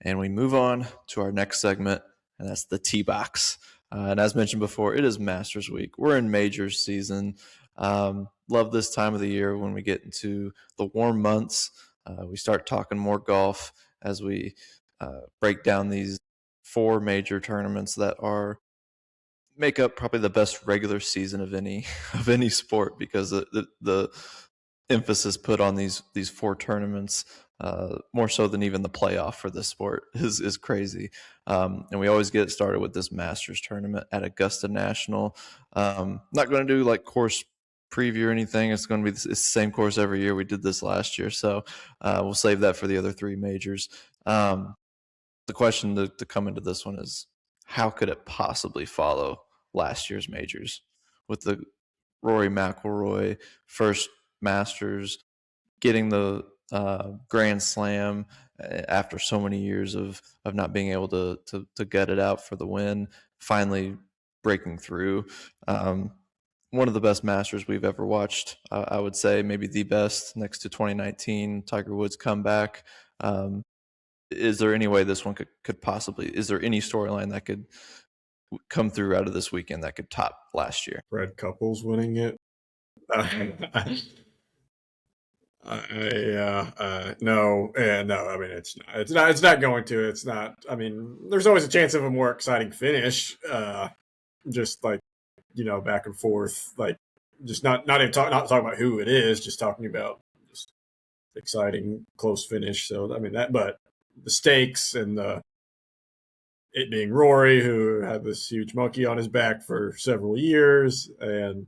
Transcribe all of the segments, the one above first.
and we move on to our next segment, and that's the tee box. And as mentioned before, it is Masters Week. We're in Majors season. Love this time of the year when we get into the warm months. We start talking more golf as we break down these 4 major tournaments that make up probably the best regular season of any sport, because the emphasis put on these 4 tournaments, more so than even the playoff for this sport, is crazy. And we always get it started with this Masters tournament at Augusta National. Not going to do like course preview or anything. It's going to be the same course every year. We did this last year, so we'll save that for the other 3 majors. The question to come into this one is, how could it possibly follow last year's majors with the Rory McIlroy first Masters, getting the Grand Slam after so many years of not being able to get it out for the win, finally breaking through. One of the best Masters we've ever watched, I would say, maybe the best, next to 2019 Tiger Woods comeback. Is there any way this one could possibly, is there any storyline that could come through out of this weekend that could top last year? Brad Couples winning it. No. I mean, it's not going to. It's not. I mean, there's always a chance of a more exciting finish. Just like, back and forth. Like, just not talking about who it is. Just talking about just exciting close finish. So I mean but the stakes and it being Rory, who had this huge monkey on his back for several years, and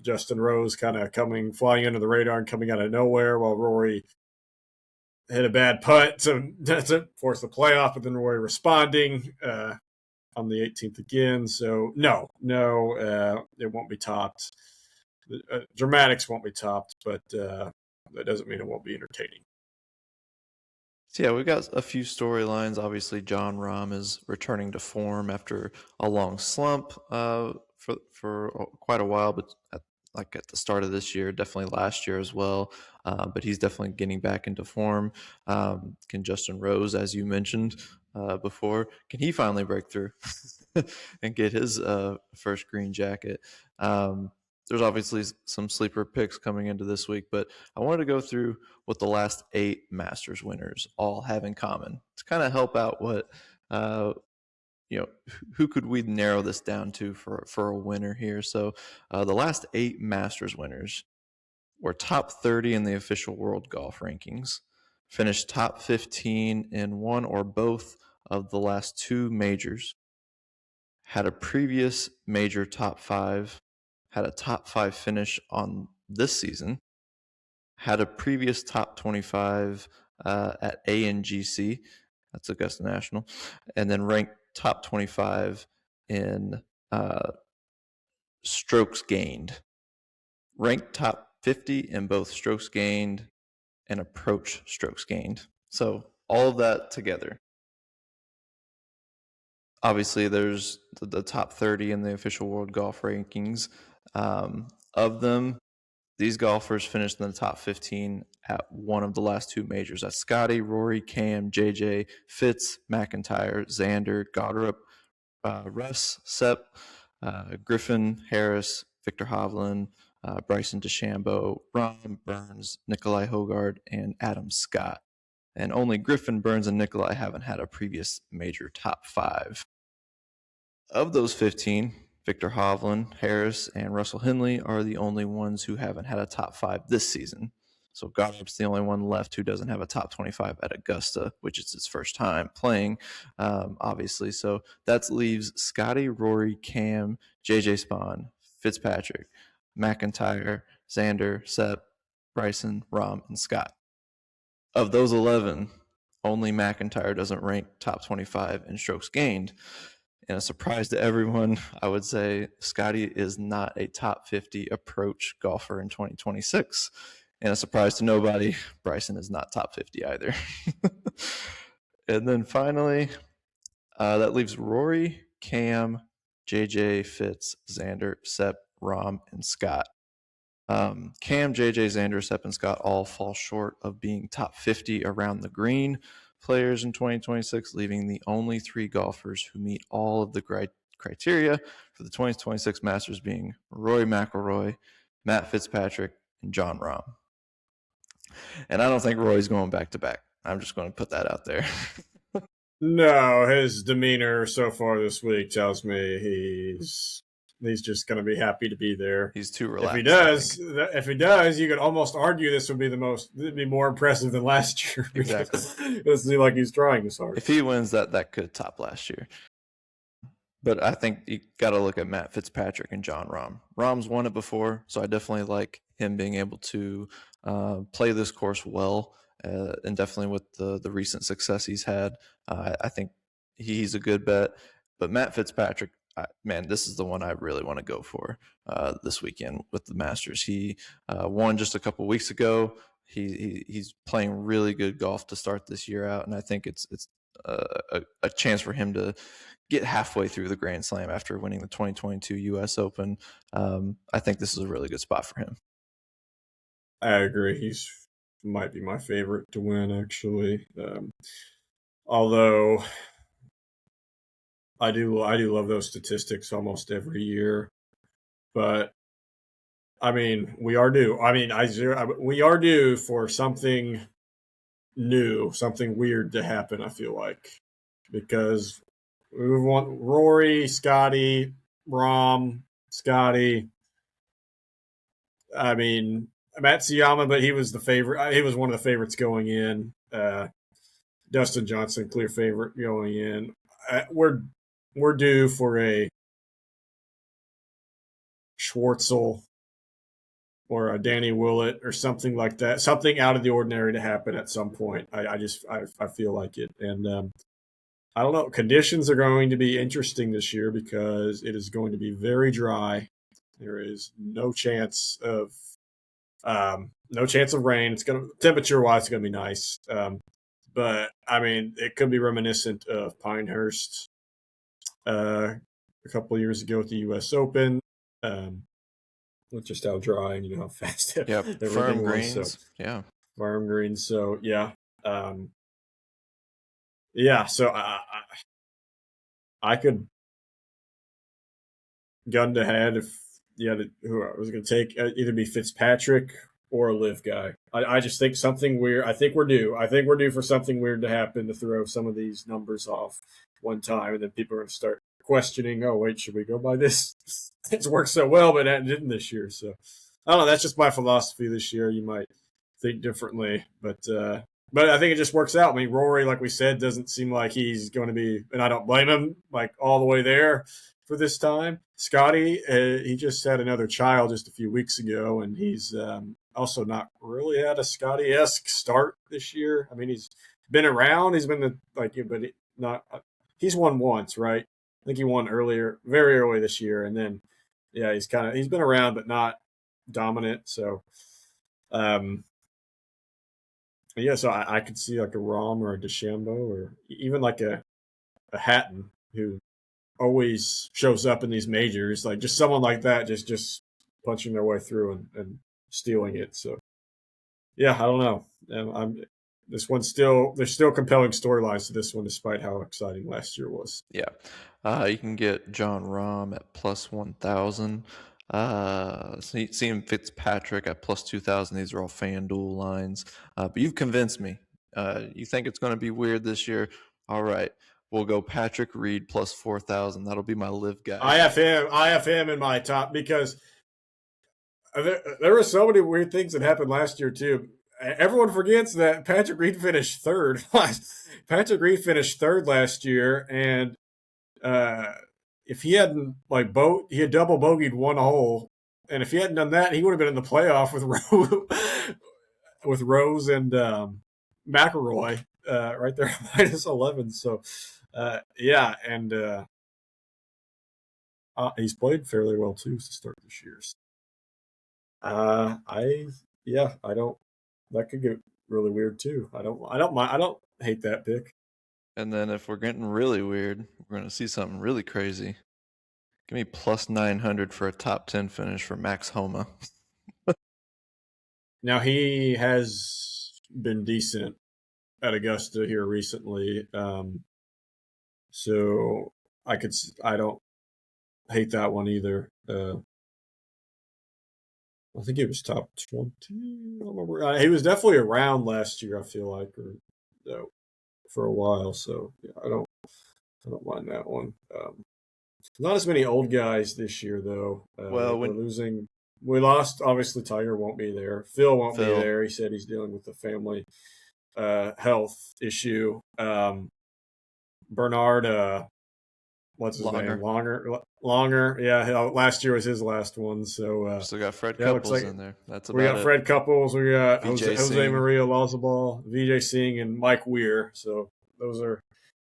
Justin Rose kind of flying under the radar and coming out of nowhere, while Rory hit a bad putt to force the playoff, but then Rory responding on the 18th again. So no, it won't be topped. Dramatics won't be topped, but that doesn't mean it won't be entertaining. So yeah, we've got a few storylines. Obviously, Jon Rahm is returning to form after a long slump for quite a while, but at the start of this year, definitely last year as well. But he's definitely getting back into form. Can Justin Rose, as you mentioned before, can he finally break through and get his first green jacket? There's obviously some sleeper picks coming into this week, but I wanted to go through what the last 8 Masters winners all have in common to kind of help out what, who could we narrow this down to for a winner here. So the last 8 Masters winners were top 30 in the official world golf rankings, finished top 15 in one or both of the last 2 majors, had a previous major top 5, had a top 5 finish on this season, had a previous top 25 at ANGC, that's Augusta National, and then ranked top 25 in strokes gained, ranked top 50 in both strokes gained and approach strokes gained. So all of that together. Obviously, there's the top 30 in the official world golf rankings. Of them, these golfers finished in the top 15 at one of the last 2 majors. That's Scotty, Rory, Cam, JJ, Fitz, McIntyre, Xander, Goddard, Russ, Sepp, Griffin, Harris, Victor Hovland, Bryson DeChambeau, Ron Burns, Nikolai Hogard, and Adam Scott. And only Griffin, Burns, and Nikolai haven't had a previous major top 5. Of those 15, Victor Hovland, Harris, and Russell Henley are the only ones who haven't had a top 5 this season. So Goddard's the only one left who doesn't have a top 25 at Augusta, which is his first time playing, obviously. So that leaves Scotty, Rory, Cam, JJ Spawn, Fitzpatrick, McIntyre, Xander, Sepp, Bryson, Rahm, and Scott. Of those 11, only McIntyre doesn't rank top 25 in strokes gained. And a surprise to everyone, I would say Scotty is not a top 50 approach golfer in 2026. And a surprise to nobody, Bryson is not top 50 either. And then finally, that leaves Rory, Cam, JJ, Fitz, Xander, Sepp, Rahm, and Scott. Cam, JJ, Xander, Sepp, and Scott all fall short of being top 50 around the green. players in 2026, leaving the only 3 golfers who meet all of the criteria for the 2026 Masters being Rory McIlroy, Matt Fitzpatrick, and Jon Rahm. And I don't think Roy's going back to back. I'm just going to put that out there. No, his demeanor so far this week tells me he's just going to be happy to be there. He's too relaxed. If he does, you could almost argue this would be more impressive than last year. Exactly. It doesn't seem like he's trying this hard. If he wins, that could top last year. But I think you got to look at Matt Fitzpatrick and Jon Rahm. Rahm's won it before, so I definitely like him being able to play this course well, and definitely with the recent success he's had, I think he's a good bet. But Matt Fitzpatrick, man, this is the one I really want to go for this weekend with the Masters. He won just a couple weeks ago. He's playing really good golf to start this year out, and I think it's a chance for him to get halfway through the Grand Slam after winning the 2022 U.S. Open. I think this is a really good spot for him. I agree. He's might be my favorite to win, actually. Although I do love those statistics almost every year, but I mean, we are due. I mean, we are due for something new, something weird to happen. I feel like, because we want Rory, Scotty, Rahm, Scotty. I mean, Matsuyama, but he was the favorite. He was one of the favorites going in. Dustin Johnson, clear favorite going in. We're due for a Schwartzel or a Danny Willett or something like that, something out of the ordinary to happen at some point. I feel like it, and I don't know. Conditions are going to be interesting this year because it is going to be very dry. There is no chance of rain. It's going to temperature wise, it's going to be nice. But I mean, it could be reminiscent of Pinehurst a couple of years ago at the U.S. Open. With just how dry and how fast everything firm was. greens. So, firm greens. So yeah, So I could gun to head if who I was going to take either be Fitzpatrick or a live guy. I just think something weird. I think we're due. I think we're due for something weird to happen to throw some of these numbers off one time, and then people are going to start questioning. Oh wait, should we go by this? It's worked so well, but it didn't this year. So I don't know. That's just my philosophy this year. You might think differently, but I think it just works out. I mean, Rory, like we said, doesn't seem like he's going to be, and I don't blame him, like all the way there for this time. Scotty, he just had another child just a few weeks ago, and he's also not really had a Scotty-esque start this year. I mean, he's been around. He's been he's won once, right? I think he won very early this year, and then he's been around but not dominant. So, so I could see like a Rahm or a DeChambeau or even like a Hatton who always shows up in these majors, like just someone like that, just punching their way through and stealing it. So, I don't know. This one's there's still compelling storylines to this one, despite how exciting last year was. Yeah. You can get Jon Rahm at plus 1,000. Seeing Fitzpatrick at plus 2,000. These are all FanDuel lines. But you've convinced me. You think it's going to be weird this year? All right. We'll go Patrick Reed plus 4,000. That'll be my live guy. I have him in my top because there were so many weird things that happened last year too. Everyone forgets that Patrick Reed finished third. Patrick Reed finished third last year, and if he hadn't he had double bogeyed one hole, and if he hadn't done that, he would have been in the playoff with Rose and McIlroy right there minus 11. So and he's played fairly well too to start this year. I don't. That could get really weird too. I don't mind. I don't hate that pick. And then if we're getting really weird, we're going to see something really crazy. Give me plus 900 for a top 10 finish for Max Homa. Now he has been decent at Augusta here recently. So I don't hate that one either. I think he was top 20. I don't remember. He was definitely around last year, I feel like, or for a while. So yeah, I don't mind that one. Not as many old guys this year, though. Well, We're when losing. We lost. Obviously, Tiger won't be there. Phil won't be Phil there. He said he's dealing with a family health issue. Bernard, what's his name? Longer, Longer. Yeah, last year was his last one. So still got Fred yeah, looks Couples like in there. That's we about got it. Fred Couples. We got VJ Jose Singh. Maria Lazabal, VJ Singh, and Mike Weir. So those are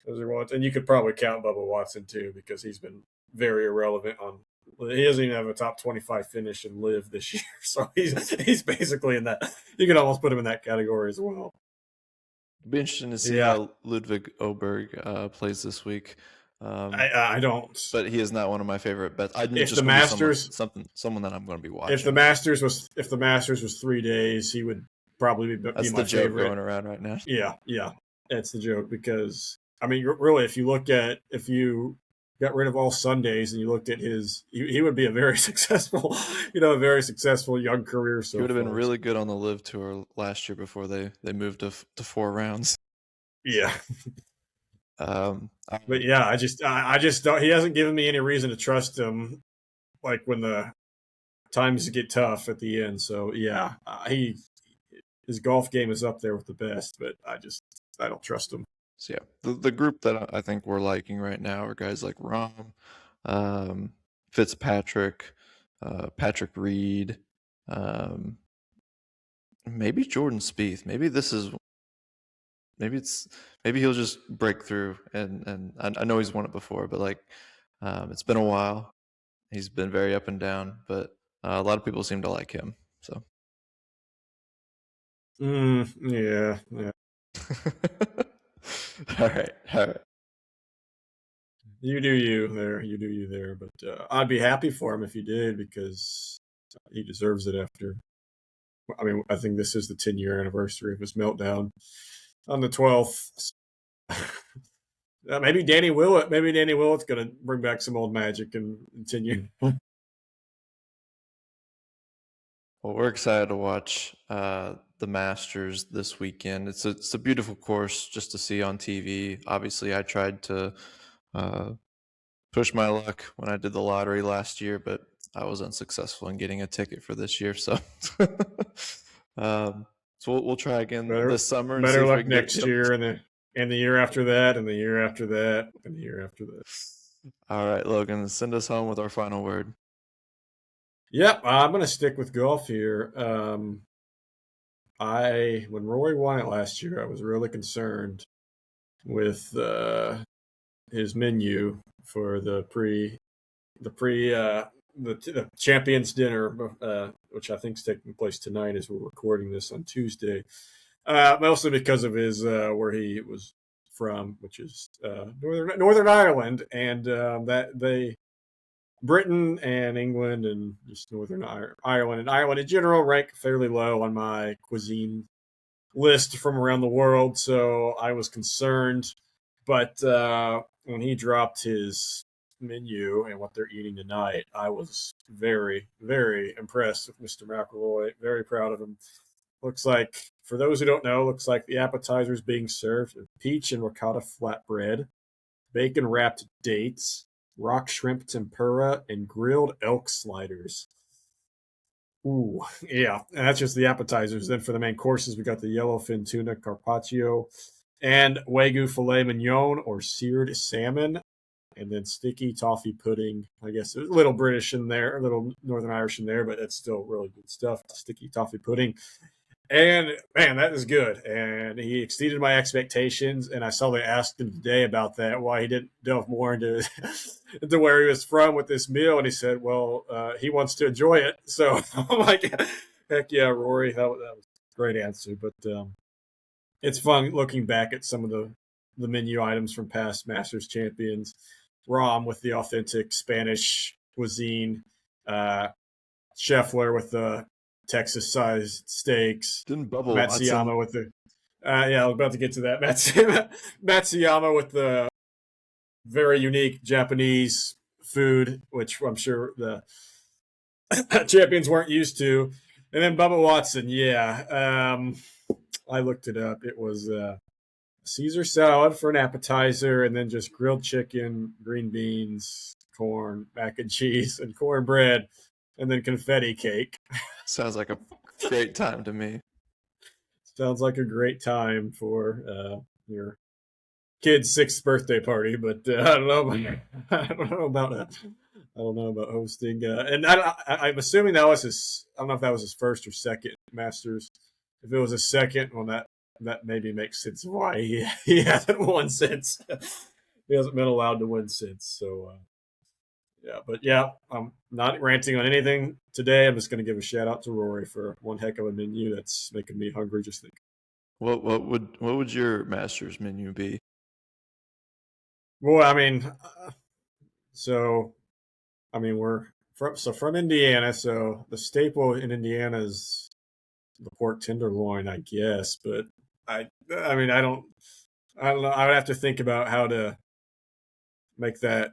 ones, and you could probably count Bubba Watson too because he's been very irrelevant on. He doesn't even have a top 25 finish in Live this year, so he's basically in that. You could almost put him in that category as well. It'll be interesting to see Yeah, how Ludwig Oberg plays this week. I don't. But he is not one of my favorite bets. I'm If just the going to be Masters, someone that I'm going to be if the watching. Masters was 3 days, he would probably be That's my the joke favorite. going around right now. Yeah, yeah, that's the joke because I mean, really, if you got rid of all Sundays and you looked at he would be a very successful, a very successful young career He so would have been far. really good on the Live Tour last year before they moved to 4 rounds. Yeah, Um, but yeah, I just don't. He hasn't given me any reason to trust him, like when the times get tough at the end. So yeah, his golf game is up there with the best, but I don't trust him. so yeah, the group that I think we're liking right now are guys like Rahm, Fitzpatrick, Patrick Reed, um, maybe Jordan Spieth. Maybe he'll just break through and I know he's won it before, but like it's been a while. He's been very up and down, but a lot of people seem to like him. So Yeah, yeah. all right. You do you there. You do you there. But I'd be happy for him if he did because he deserves it after. I mean, I think this is the 10-year anniversary of his meltdown on the 12th. Maybe Danny Willett. Maybe Danny Willett's going to bring back some old magic and continue. Well, we're excited to watch the Masters this weekend. It's a beautiful course just to see on TV. Obviously, I tried to push my luck when I did the lottery last year, but I was unsuccessful in getting a ticket for this year. So, so we'll try again this summer and see Better if we luck can next get year and the year after that and the year after that and the year after that. All right, Logan, send us home with our final word. Yep, I'm going to stick with golf here. When Rory won it last year, I was really concerned with his menu for the champions dinner, which I think is taking place tonight as we're recording this on Tuesday. Mostly because of his where he was from, which is Northern Ireland, and that they Britain and England and just Northern Ireland and Ireland in general rank fairly low on my cuisine list from around the world. So I was concerned, but when he dropped his menu and what they're eating tonight, I was very, very impressed with Mr. McIlroy. Very proud of him. Looks like, for those who don't know, looks like the appetizers being served: peach and ricotta flatbread, bacon wrapped dates, rock shrimp tempura, and grilled elk sliders. Ooh, yeah. And that's just the appetizers. Then for the main courses, we got the yellowfin tuna carpaccio and wagyu filet mignon or seared salmon. And then sticky toffee pudding. I guess a little British in there, a little Northern Irish in there, but it's still really good stuff. Sticky toffee pudding. And man, that is good. And he exceeded my expectations. And I saw they asked him today about that, why he didn't delve more into into where he was from with this meal. And he said, well, he wants to enjoy it. So I'm like, heck yeah, Rory. That was a great answer. But it's fun looking back at some of the menu items from past Masters champions. Rahm with the authentic Spanish cuisine. Scheffler with the Texas-sized steaks. Didn't Bubba Watson Matsuyama with the Yeah, I was about to get to that. Matsuyama with the very unique Japanese food, which I'm sure the champions weren't used to. And then Bubba Watson, yeah. I looked it up. It was Caesar salad for an appetizer, and then just grilled chicken, green beans, corn, mac and cheese, and cornbread, and then confetti cake. Sounds like a great time to me. Sounds like a great time for your kid's sixth birthday party, but I don't know. I don't know about I don't know about hosting. And I'm assuming that was his. I don't know if that was his first or second Masters. If it was a second, well, that maybe makes sense why he hasn't won since. He hasn't been allowed to win since. So yeah, but yeah, I'm not ranting on anything today. I'm just going to give a shout out to Rory for one heck of a menu that's making me hungry just thinking. What would your Masters menu be? Well, I mean, so I mean we're from Indiana, so the staple in Indiana is the pork tenderloin, I guess. But I mean I don't know. I would have to think about how to make that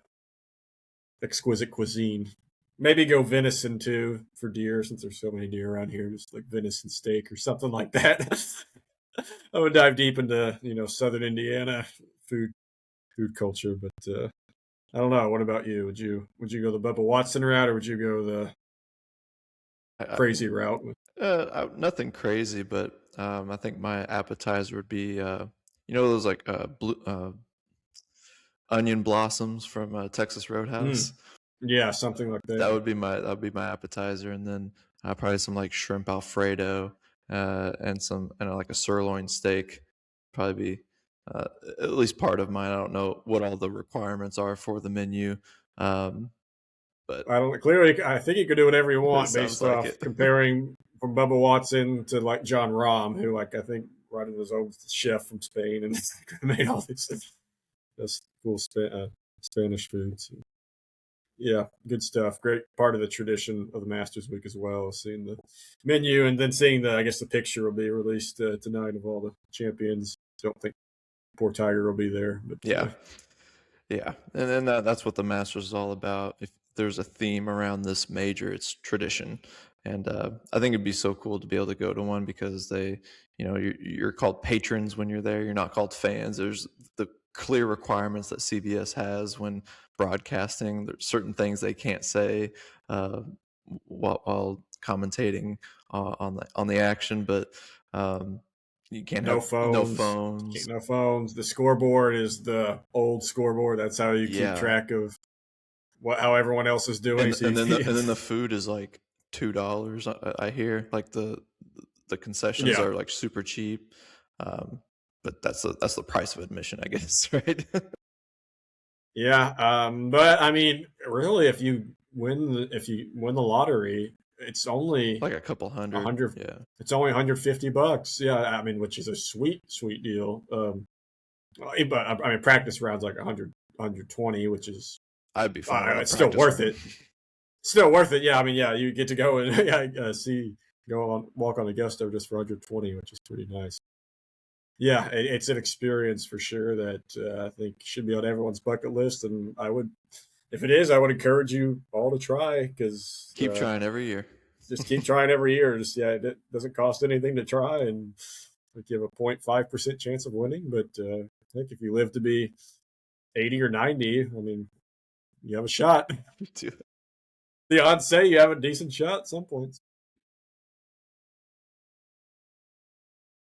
exquisite cuisine. Maybe go venison too for deer, since there's so many deer around here. Just like venison steak or something like that. I would dive deep into southern Indiana food culture, but I don't know. What about you? Would you go the Bubba Watson route, or would you go the I, crazy route? Nothing crazy, but I think my appetizer would be those like blue onion blossoms from Texas Mm, Roadhouse. yeah, something like that. That would be my appetizer, and then probably some like shrimp Alfredo and some like a sirloin steak. Probably be uh, at least part of mine. I don't know what all the requirements are for the menu, um, but I don't clearly. I think you could do whatever you it want sounds based like off it. comparing from Bubba Watson to like John Rahm, who like I think running his own chef from Spain and made all this cool Spanish food. So, yeah, good stuff. Great part of the tradition of the Masters Week as well. Seeing the menu and then seeing the, I guess the picture will be released tonight of all the champions. Don't think poor Tiger will be there, but Yeah, yeah, and then that's what the Masters is all about. If there's a theme around this major, it's tradition, and I think it'd be so cool to be able to go to one because you're called patrons when you're there. You're not called fans. There's the clear requirements that CBS has when broadcasting. There's certain things they can't say uh, while commentating on the action, but um, you can't no have no phones. phones. No phones. The scoreboard is the old scoreboard. That's how you keep Yeah, track of how everyone else is doing. and So and then the you, and then the food is like $2. I hear like the concessions yeah, are like super cheap, but that's the price of admission, I guess, right? yeah. But I mean, really, if you win the lottery, it's only Like a couple a hundred, hundred. yeah. It's only $150. Yeah, I mean, which is a sweet deal. But I mean, practice rounds like 120, which is I'd be fine with a it's still practice worth run. it. Still worth it. Yeah, I mean, yeah, you get to go and go on walk on the gusto just for 120, which is pretty nice. Yeah, it's an experience for sure that I think should be on everyone's bucket list, and if it is, I would encourage you all to try because Keep trying every year. just keep trying every year. Just it doesn't cost anything to try, and like you have a 0.5% chance of winning. But I think if you live to be 80 or 90, I mean, you have a shot. The odds say you have a decent shot at some points.